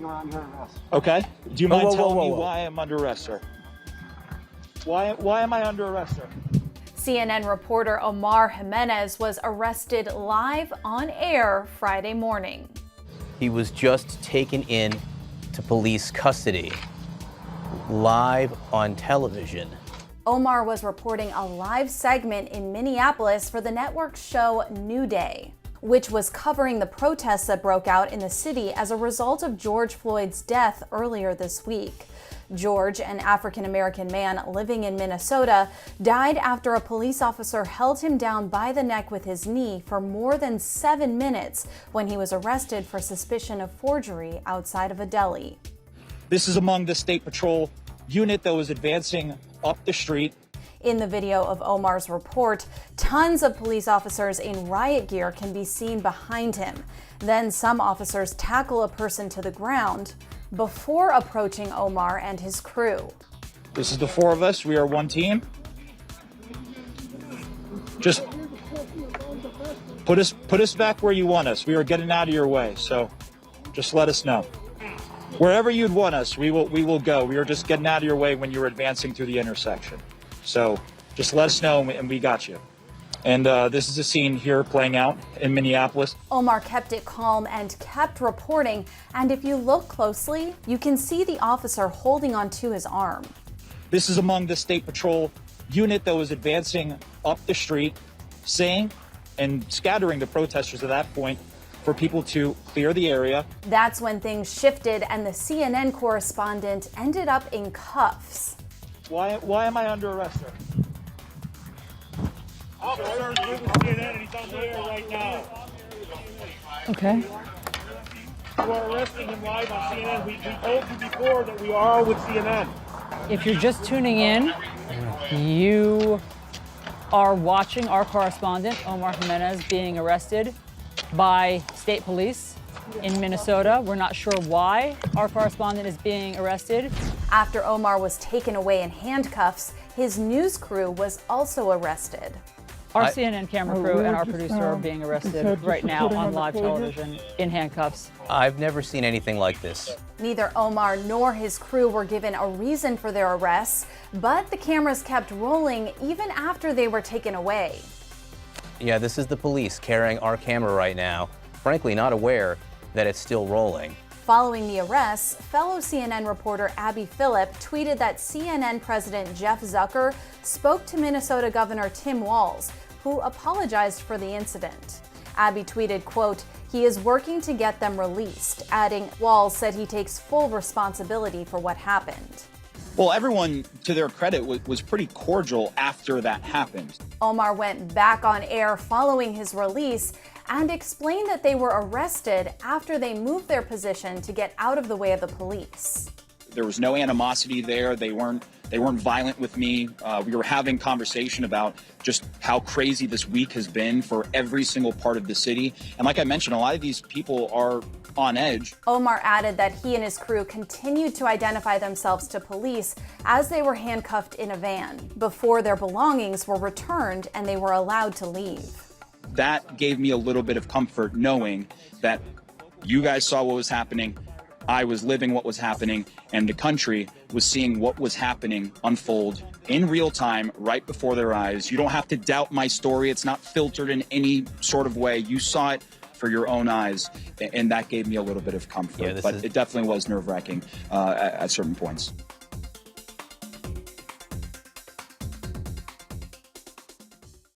You're under arrest. Okay. Do you mind telling me why I'm under arrest, sir? Why am I under arrest, sir? CNN reporter Omar Jimenez was arrested live on air Friday morning. He was just taken in to police custody, live on television. Omar was reporting a live segment in Minneapolis for the network's show New Day, which was covering the protests that broke out in the city as a result of George Floyd's death earlier this week. George, an African-American man living in Minnesota, died after a police officer held him down by the neck with his knee for more than 7 minutes when he was arrested for suspicion of forgery outside of a deli. This is among the State Patrol unit that was advancing up the street. In the video of Omar's report, tons of police officers in riot gear can be seen behind him. Then some officers tackle a person to the ground before approaching Omar and his crew. This is the four of us. We are one team. Just put us back where you want us. We are getting out of your way, so just let us know. Wherever you'd want us, we will go. We are just getting out of your way when you're advancing through the intersection. So just let us know, and we got you. And this is a scene here playing out in Minneapolis. Omar kept it calm and kept reporting. And if you look closely, you can see the officer holding onto his arm. This is among the State Patrol unit that was advancing up the street, saying and scattering the protesters at that point for people to clear the area. That's when things shifted and the CNN correspondent ended up in cuffs. Why am I under arrest, sir? Officer's with CNN and he's on the air right now. Okay. You are arresting him live on CNN. We told you before that we are with CNN. If you're just tuning in, you are watching our correspondent, Omar Jimenez, being arrested by state police in Minnesota. We're not sure why our correspondent is being arrested. After Omar was taken away in handcuffs, his news crew was also arrested. Our CNN camera crew and our producer are being arrested right now on live television in handcuffs. I've never seen anything like this. Neither Omar nor his crew were given a reason for their arrests, but the cameras kept rolling even after they were taken away. Yeah, this is the police carrying our camera right now, frankly not aware that it's still rolling. Following the arrests, fellow CNN reporter Abby Phillip tweeted that CNN President Jeff Zucker spoke to Minnesota Governor Tim Walz, who apologized for the incident. Abby tweeted, quote, "He is working to get them released," adding, Walz said he takes full responsibility for what happened. Well, everyone, to their credit, was pretty cordial after that happened. Omar went back on air following his release and explained that they were arrested after they moved their position to get out of the way of the police. There was no animosity there. They weren't violent with me. We were having conversation about just how crazy this week has been for every single part of the city. And like I mentioned, a lot of these people are on edge. Omar added that he and his crew continued to identify themselves to police as they were handcuffed in a van before their belongings were returned and they were allowed to leave. That gave me a little bit of comfort knowing that you guys saw what was happening, I was living what was happening, and the country was seeing what was happening unfold in real time right before their eyes. You don't have to doubt my story. It's not filtered in any sort of way. You saw it for your own eyes, and that gave me a little bit of comfort. Yeah, but it definitely was nerve-wracking at certain points.